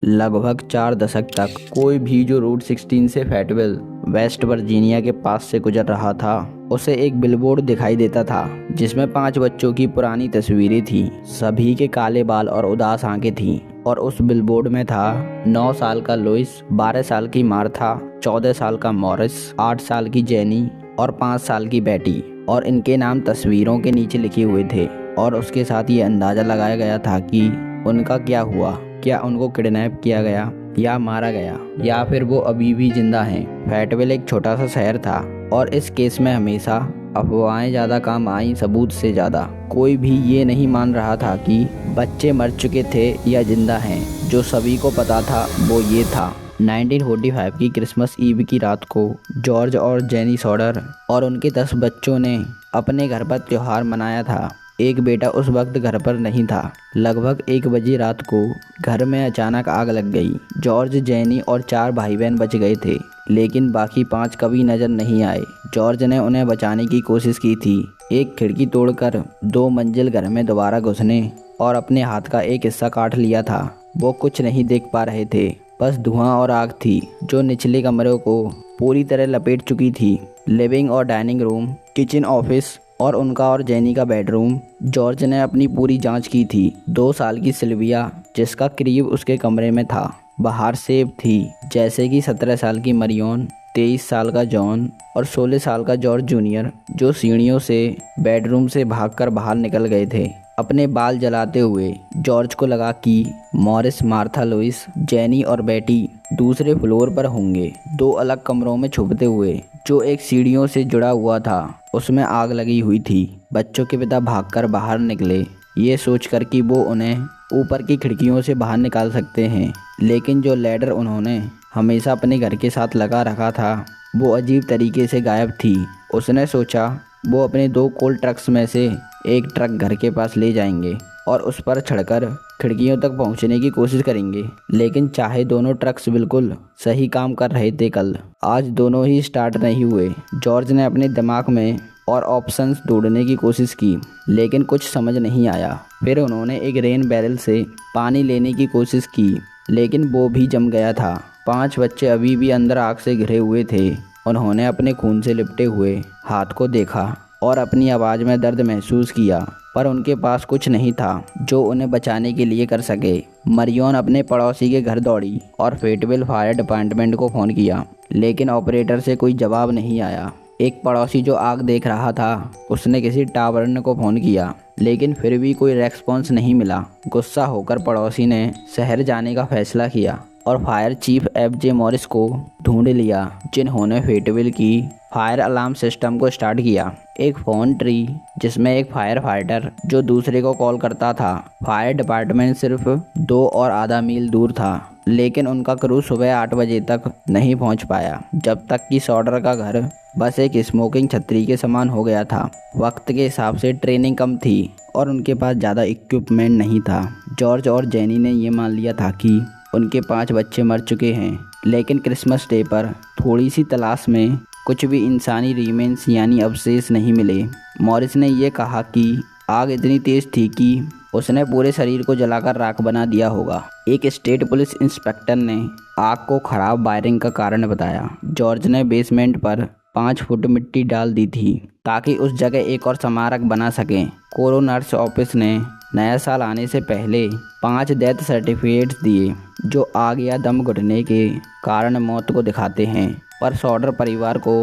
लगभग 4 दशक तक कोई भी जो रूट 16 से फैटविल वेस्ट वर्जीनिया के पास से गुजर रहा था उसे एक बिलबोर्ड दिखाई देता था जिसमें 5 बच्चों की पुरानी तस्वीरें थीं। सभी के काले बाल और उदास आंखें थीं और उस बिलबोर्ड में था 9 साल का लुइस, 12 साल की मार्था, 14 साल का मॉरिस, 8 साल की जेनी और 5 साल की बेटी। और इनके नाम तस्वीरों के नीचे लिखे हुए थे और उसके साथ ये अंदाज़ा लगाया गया था कि उनका क्या हुआ। क्या उनको किडनैप किया गया या मारा गया या फिर वो अभी भी जिंदा हैं। फैटविल एक छोटा सा शहर था और इस केस में हमेशा अफवाहें ज़्यादा काम आई सबूत से ज़्यादा। कोई भी ये नहीं मान रहा था कि बच्चे मर चुके थे या जिंदा हैं। जो सभी को पता था वो ये था 1945 की क्रिसमस ईव की रात को जॉर्ज और जेनी सॉडर और उनके 10 बच्चों ने अपने घर पर त्योहार मनाया था। एक बेटा उस वक्त घर पर नहीं था। लगभग 1 बजे रात को घर में अचानक आग लग गई। जॉर्ज, जेनी और 4 भाई बहन बच गए थे लेकिन बाकी 5 कभी नजर नहीं आए। जॉर्ज ने उन्हें बचाने की कोशिश की थी, एक खिड़की तोड़कर 2 मंजिल घर में दोबारा घुसने और अपने हाथ का एक हिस्सा काट लिया था। वो कुछ नहीं देख पा रहे थे, बस धुआं और आग थी जो निचले कमरों को पूरी तरह लपेट चुकी थी। लिविंग और डाइनिंग रूम, किचन, ऑफिस और उनका और जेनी का बेडरूम। जॉर्ज ने अपनी पूरी जांच की थी। 2 साल की सिल्विया जिसका करीब उसके कमरे में था बाहर सेफ थी, जैसे कि 17 साल की मरियन, 23 साल का जॉन और 16 साल का जॉर्ज जूनियर जो सीढ़ियों से बेडरूम से भागकर बाहर निकल गए थे अपने बाल जलाते हुए। जॉर्ज को लगा कि मॉरिस, मार्था, लुइस, जेनी और बेटी दूसरे फ्लोर पर होंगे, 2 अलग कमरों में छुपते हुए। जो एक सीढ़ियों से जुड़ा हुआ था उसमें आग लगी हुई थी। बच्चों के पिता भागकर बाहर निकले ये सोचकर कि वो उन्हें ऊपर की खिड़कियों से बाहर निकाल सकते हैं, लेकिन जो लैडर उन्होंने हमेशा अपने घर के साथ लगा रखा था वो अजीब तरीके से गायब थी। उसने सोचा वो अपने 2 कोल्ड ट्रक्स में से एक ट्रक घर के पास ले जाएंगे और उस पर चढ़कर खिड़कियों तक पहुंचने की कोशिश करेंगे। लेकिन चाहे दोनों ट्रक्स बिल्कुल सही काम कर रहे थे, कल आज दोनों ही स्टार्ट नहीं हुए। जॉर्ज ने अपने दिमाग में और ऑप्शंस ढूंढने की कोशिश की लेकिन कुछ समझ नहीं आया। फिर उन्होंने एक रेन बैरल से पानी लेने की कोशिश की लेकिन वो भी जम गया था। 5 बच्चे अभी भी अंदर आग से घिरे हुए थे। उन्होंने अपने खून से लिपटे हुए हाथ को देखा और अपनी आवाज़ में दर्द महसूस किया, पर उनके पास कुछ नहीं था जो उन्हें बचाने के लिए कर सके। मरियन अपने पड़ोसी के घर दौड़ी और फैटविल फायर डिपार्टमेंट को फ़ोन किया लेकिन ऑपरेटर से कोई जवाब नहीं आया। एक पड़ोसी जो आग देख रहा था उसने किसी टावर्न को फ़ोन किया लेकिन फिर भी कोई रेस्पॉन्स नहीं मिला। गुस्सा होकर पड़ोसी ने शहर जाने का फैसला किया और फायर चीफ FJ मॉरिस को ढूंढ लिया जिन्होंने फैटविल की फायर अलार्म सिस्टम को स्टार्ट किया। एक फ़ोन ट्री जिसमें एक फायर फाइटर जो दूसरे को कॉल करता था। फायर डिपार्टमेंट सिर्फ 2 और आधा मील दूर था लेकिन उनका क्रू सुबह 8 बजे तक नहीं पहुंच पाया, जब तक कि सॉडर का घर बस एक स्मोकिंग छतरी के समान हो गया था। वक्त के हिसाब से ट्रेनिंग कम थी और उनके पास ज़्यादा इक्विपमेंट नहीं था। जॉर्ज और जेनी ने ये मान लिया था कि उनके 5 बच्चे मर चुके हैं, लेकिन क्रिसमस डे पर थोड़ी सी तलाश में कुछ भी इंसानी रिमेन्स यानी अवशेष नहीं मिले। मॉरिस ने यह कहा कि आग इतनी तेज थी कि उसने पूरे शरीर को जलाकर राख बना दिया होगा। एक स्टेट पुलिस इंस्पेक्टर ने आग को खराब वायरिंग का कारण बताया। जॉर्ज ने बेसमेंट पर 5 फुट मिट्टी डाल दी थी ताकि उस जगह एक और स्मारक बना सकें। कोरोनर्स ऑफिस ने नया साल आने से पहले 5 डेथ सर्टिफिकेट्स दिए जो आग या दम घुटने के कारण मौत को दिखाते हैं, पर सॉडर परिवार को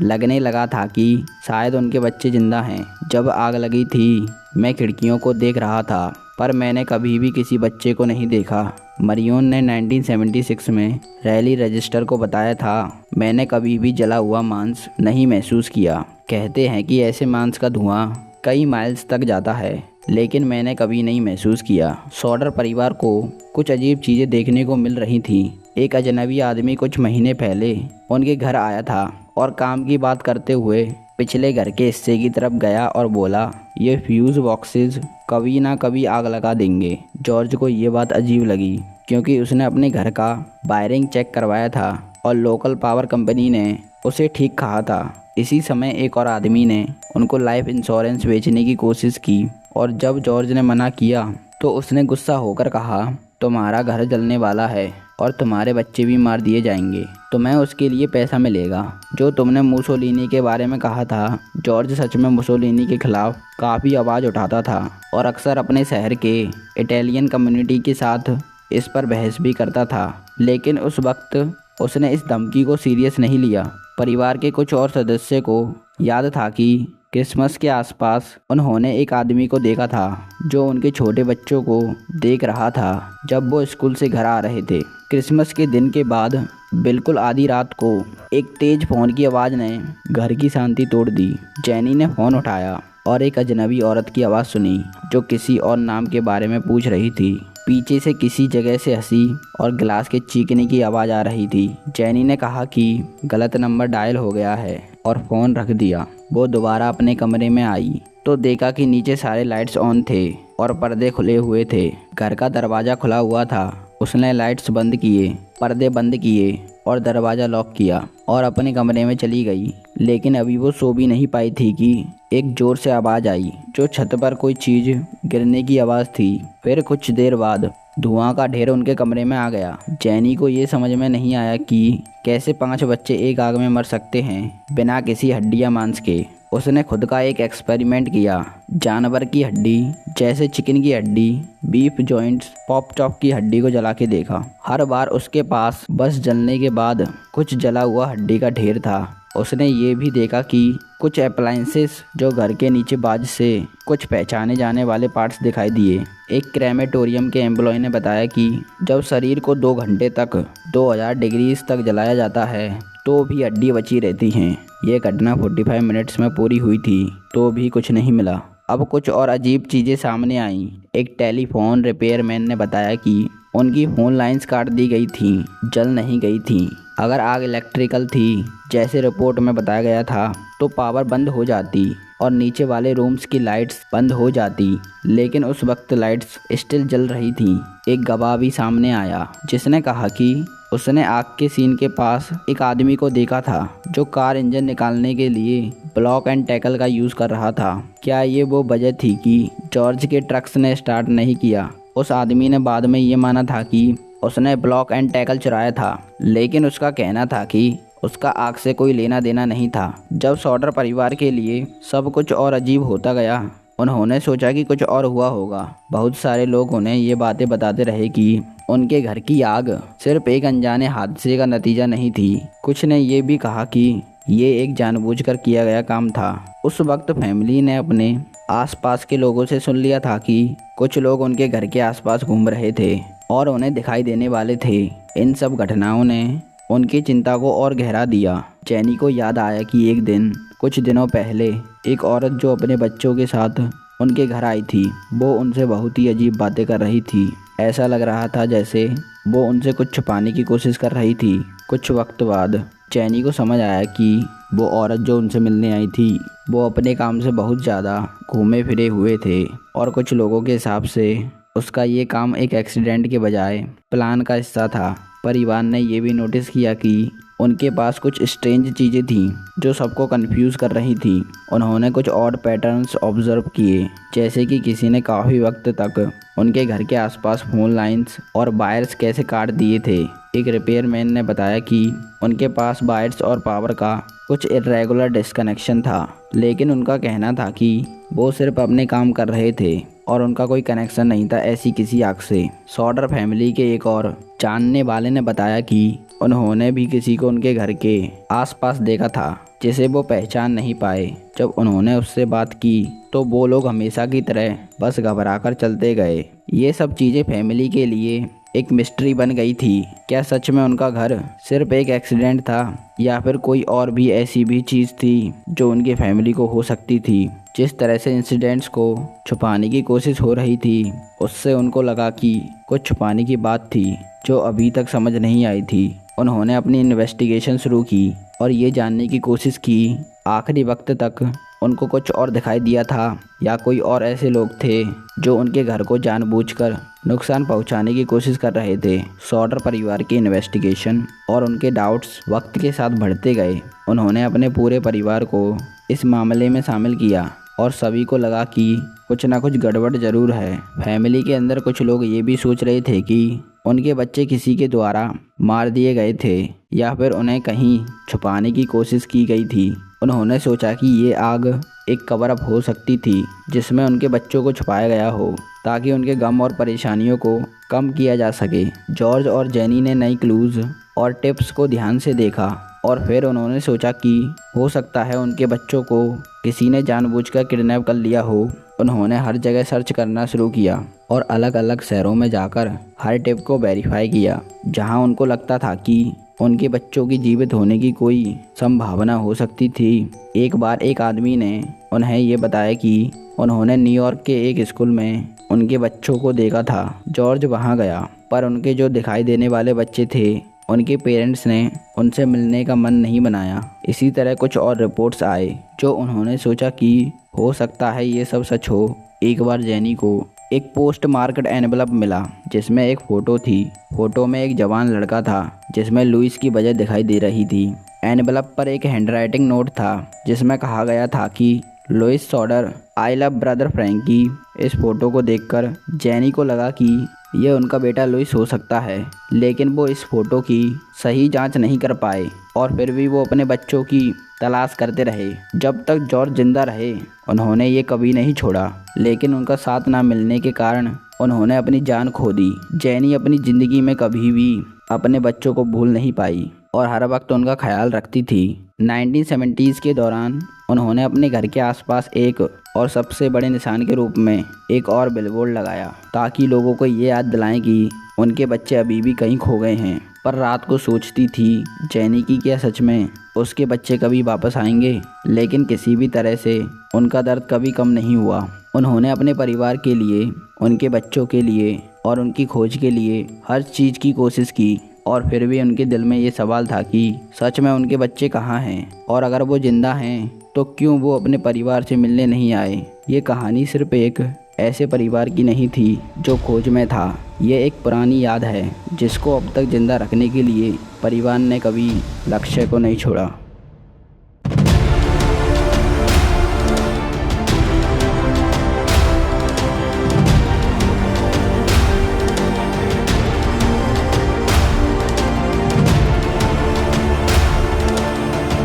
लगने लगा था कि शायद उनके बच्चे जिंदा हैं। जब आग लगी थी मैं खिड़कियों को देख रहा था पर मैंने कभी भी किसी बच्चे को नहीं देखा। मरियन ने 1976 में रैली रजिस्टर को बताया था, मैंने कभी भी जला हुआ मांस नहीं महसूस किया। कहते हैं कि ऐसे मांस का धुआं कई माइल्स तक जाता है लेकिन मैंने कभी नहीं महसूस किया। सॉडर परिवार को कुछ अजीब चीज़ें देखने को मिल रही थीं। एक अजनबी आदमी कुछ महीने पहले उनके घर आया था और काम की बात करते हुए पिछले घर के हिस्से की तरफ गया और बोला, ये फ्यूज़ बॉक्सेस कभी ना कभी आग लगा देंगे। जॉर्ज को ये बात अजीब लगी क्योंकि उसने अपने घर का वायरिंग चेक करवाया था और लोकल पावर कंपनी ने उसे ठीक कहा था। इसी समय एक और आदमी ने उनको लाइफ इंश्योरेंस बेचने की कोशिश की और जब जॉर्ज ने मना किया तो उसने गुस्सा होकर कहा, तुम्हारा घर जलने वाला है और तुम्हारे बच्चे भी मार दिए जाएंगे, तुम्हें उसके लिए पैसा मिलेगा। जो तुमने मुसोलिनी के बारे में कहा था, जॉर्ज सच में मुसोलिनी के खिलाफ काफ़ी आवाज़ उठाता था और अक्सर अपने शहर के इटालियन कम्युनिटी के साथ इस पर बहस भी करता था। लेकिन उस वक्त उसने इस धमकी को सीरियस नहीं लिया। परिवार के कुछ और सदस्य को याद था कि क्रिसमस के आसपास उन्होंने एक आदमी को देखा था जो उनके छोटे बच्चों को देख रहा था जब वो स्कूल से घर आ रहे थे। क्रिसमस के दिन के बाद बिल्कुल आधी रात को एक तेज फ़ोन की आवाज़ ने घर की शांति तोड़ दी। जेनी ने फ़ोन उठाया और एक अजनबी औरत की आवाज़ सुनी जो किसी और नाम के बारे में पूछ रही थी। पीछे से किसी जगह से हंसी और गिलास के चीखने की आवाज़ आ रही थी। जेनी ने कहा कि गलत नंबर डायल हो गया है और फ़ोन रख दिया। वो दोबारा अपने कमरे में आई तो देखा कि नीचे सारे लाइट्स ऑन थे और पर्दे खुले हुए थे। घर का दरवाज़ा खुला हुआ था। उसने लाइट्स बंद किए, पर्दे बंद किए और दरवाज़ा लॉक किया और अपने कमरे में चली गई। लेकिन अभी वो सो भी नहीं पाई थी कि एक ज़ोर से आवाज़ आई जो छत पर कोई चीज़ गिरने की आवाज़ थी। फिर कुछ देर बाद धुआं का ढेर उनके कमरे में आ गया। जेनी को ये समझ में नहीं आया कि कैसे 5 बच्चे एक आग में मर सकते हैं बिना किसी हड्डी या मांस के। उसने खुद का एक एक्सपेरिमेंट किया। जानवर की हड्डी जैसे चिकन की हड्डी, बीफ जॉइंट्स, पॉप चॉप की हड्डी को जला के देखा। हर बार उसके पास बस जलने के बाद कुछ जला हुआ हड्डी का ढेर था। उसने ये भी देखा कि कुछ अप्लायंसेस जो घर के नीचे बाज से कुछ पहचाने जाने वाले पार्ट्स दिखाई दिए। एक क्रेमेटोरियम के एम्प्लॉय ने बताया कि जब शरीर को 2 घंटे तक 2000 डिग्रीज तक जलाया जाता है तो भी हड्डी बची रहती हैं। ये घटना 45 मिनट्स में पूरी हुई थी तो भी कुछ नहीं मिला। अब कुछ और अजीब चीज़ें सामने आईं। एक टेलीफोन रिपेयरमैन ने बताया कि उनकी फ़ोन लाइंस काट दी गई थीं, जल नहीं गई थीं। अगर आग इलेक्ट्रिकल थी जैसे रिपोर्ट में बताया गया था तो पावर बंद हो जाती और नीचे वाले रूम्स की लाइट्स बंद हो जाती। लेकिन उस वक्त लाइट्स स्टिल जल रही थीं। एक गवाह भी सामने आया जिसने कहा कि उसने आग के सीन के पास एक आदमी को देखा था जो कार इंजन निकालने के लिए ब्लॉक एंड टैकल का यूज़ कर रहा था। क्या ये वो वजह थी कि जॉर्ज के ट्रक्स ने स्टार्ट नहीं किया? उस आदमी ने बाद में ये माना था कि उसने ब्लॉक एंड टैकल चुराया था, लेकिन उसका कहना था कि उसका आग से कोई लेना देना नहीं था। जब सॉडर परिवार के लिए सब कुछ और अजीब होता गया, उन्होंने सोचा कि कुछ और हुआ होगा। बहुत सारे लोग उन्हें ये बातें बताते रहे कि उनके घर की आग सिर्फ एक अनजाने हादसे का नतीजा नहीं थी। कुछ ने ये भी कहा कि ये एक जानबूझकर किया गया काम था। उस वक्त फैमिली ने अपने आसपास के लोगों से सुन लिया था कि कुछ लोग उनके घर के आसपास घूम रहे थे और उन्हें दिखाई देने वाले थे। इन सब घटनाओं ने उनकी चिंता को और गहरा दिया। जेनी को याद आया कि एक दिन कुछ दिनों पहले एक औरत जो अपने बच्चों के साथ उनके घर आई थी, वो उनसे बहुत ही अजीब बातें कर रही थी। ऐसा लग रहा था जैसे वो उनसे कुछ छुपाने की कोशिश कर रही थी। कुछ वक्त बाद जेनी को समझ आया कि वो औरत जो उनसे मिलने आई थी वो अपने काम से बहुत ज़्यादा घूमे फिरे हुए थे और कुछ लोगों के हिसाब से उसका ये काम एक एक्सीडेंट के बजाय प्लान का हिस्सा था। परिवार ने ये भी नोटिस किया कि उनके पास कुछ स्ट्रेंज चीज़ें थीं जो सबको कंफ्यूज कर रही थी। उन्होंने कुछ ऑड पैटर्न्स ऑब्जर्व किए, जैसे कि किसी ने काफ़ी वक्त तक उनके घर के आसपास फोन लाइंस और वायर्स कैसे काट दिए थे। एक रिपेयरमैन ने बताया कि उनके पास वायर्स और पावर का कुछ इरेगुलर डिस्कनेक्शन था, लेकिन उनका कहना था कि वो सिर्फ अपने काम कर रहे थे और उनका कोई कनेक्शन नहीं था ऐसी किसी आग से। सॉडर फैमिली के एक और जानने वाले ने बताया कि उन्होंने भी किसी को उनके घर के आसपास देखा था जिसे वो पहचान नहीं पाए। जब उन्होंने उससे बात की तो वो लोग हमेशा की तरह बस घबराकर चलते गए। ये सब चीज़ें फैमिली के लिए एक मिस्ट्री बन गई थी। क्या सच में उनका घर सिर्फ एक एक्सीडेंट था या फिर कोई और भी ऐसी भी चीज़ थी जो उनकी फैमिली को हो सकती थी? जिस तरह से इंसिडेंट्स को छुपाने की कोशिश हो रही थी, उससे उनको लगा कि कुछ छुपाने की बात थी जो अभी तक समझ नहीं आई थी। उन्होंने अपनी इन्वेस्टिगेशन शुरू की और ये जानने की कोशिश की आखिरी वक्त तक उनको कुछ और दिखाई दिया था या कोई और ऐसे लोग थे जो उनके घर को जानबूझकर नुकसान पहुंचाने की कोशिश कर रहे थे। सॉडर परिवार की इन्वेस्टिगेशन और उनके डाउट्स वक्त के साथ बढ़ते गए। उन्होंने अपने पूरे परिवार को इस मामले में शामिल किया और सभी को लगा कि कुछ ना कुछ गड़बड़ जरूर है। फैमिली के अंदर कुछ लोग ये भी सोच रहे थे कि उनके बच्चे किसी के द्वारा मार दिए गए थे या फिर उन्हें कहीं छुपाने की कोशिश की गई थी। उन्होंने सोचा कि ये आग एक कवर अप हो सकती थी जिसमें उनके बच्चों को छुपाया गया हो ताकि उनके गम और परेशानियों को कम किया जा सके। जॉर्ज और जेनी ने नई क्लूज और टिप्स को ध्यान से देखा और फिर उन्होंने सोचा कि हो सकता है उनके बच्चों को किसी ने जानबूझकर किडनैप कर लिया हो। उन्होंने हर जगह सर्च करना शुरू किया और अलग अलग शहरों में जाकर हर टिप को वेरीफाई किया जहां उनको लगता था कि उनके बच्चों की जीवित होने की कोई संभावना हो सकती थी। एक बार एक आदमी ने उन्हें ये बताया कि उन्होंने न्यूयॉर्क के एक स्कूल में उनके बच्चों को देखा था। जॉर्ज वहां गया पर उनके जो दिखाई देने वाले बच्चे थे उनके पेरेंट्स ने उनसे मिलने का मन नहीं बनाया। इसी तरह कुछ और रिपोर्ट्स आए जो उन्होंने सोचा कि हो सकता है ये सब सच हो। एक बार जेनी को एक पोस्ट मार्क्ड एनवलप मिला जिसमें एक फ़ोटो थी। फ़ोटो में एक जवान लड़का था जिसमें लुइस की वजह दिखाई दे रही थी। एनवलप पर एक हैंडराइटिंग नोट था जिसमें कहा गया था कि Louis Sauder, I love brother Frankie. इस फोटो को देखकर जेनी को लगा कि यह उनका बेटा लुइस हो सकता है, लेकिन वो इस फोटो की सही जांच नहीं कर पाए और फिर भी वो अपने बच्चों की तलाश करते रहे। जब तक जॉर्ज जिंदा रहे उन्होंने ये कभी नहीं छोड़ा, लेकिन उनका साथ ना मिलने के कारण उन्होंने अपनी जान खो दी। जेनी अपनी ज़िंदगी में कभी भी अपने बच्चों को भूल नहीं पाई और हर वक्त उनका ख्याल रखती थी। 1970s के दौरान उन्होंने अपने घर के आसपास एक और सबसे बड़े निशान के रूप में एक और बिलबोर्ड लगाया ताकि लोगों को ये याद दिलाएं कि उनके बच्चे अभी भी कहीं खो गए हैं। पर रात को सोचती थी जेनी की क्या सच में उसके बच्चे कभी वापस आएंगे, लेकिन किसी भी तरह से उनका दर्द कभी कम नहीं हुआ। उन्होंने अपने परिवार के लिए, उनके बच्चों के लिए और उनकी खोज के लिए हर चीज़ की कोशिश की और फिर भी उनके दिल में ये सवाल था कि सच में उनके बच्चे कहाँ हैं और अगर वो जिंदा हैं तो क्यों वो अपने परिवार से मिलने नहीं आए। ये कहानी सिर्फ एक ऐसे परिवार की नहीं थी जो खोज में था। ये एक पुरानी याद है जिसको अब तक जिंदा रखने के लिए परिवार ने कभी लक्ष्य को नहीं छोड़ा।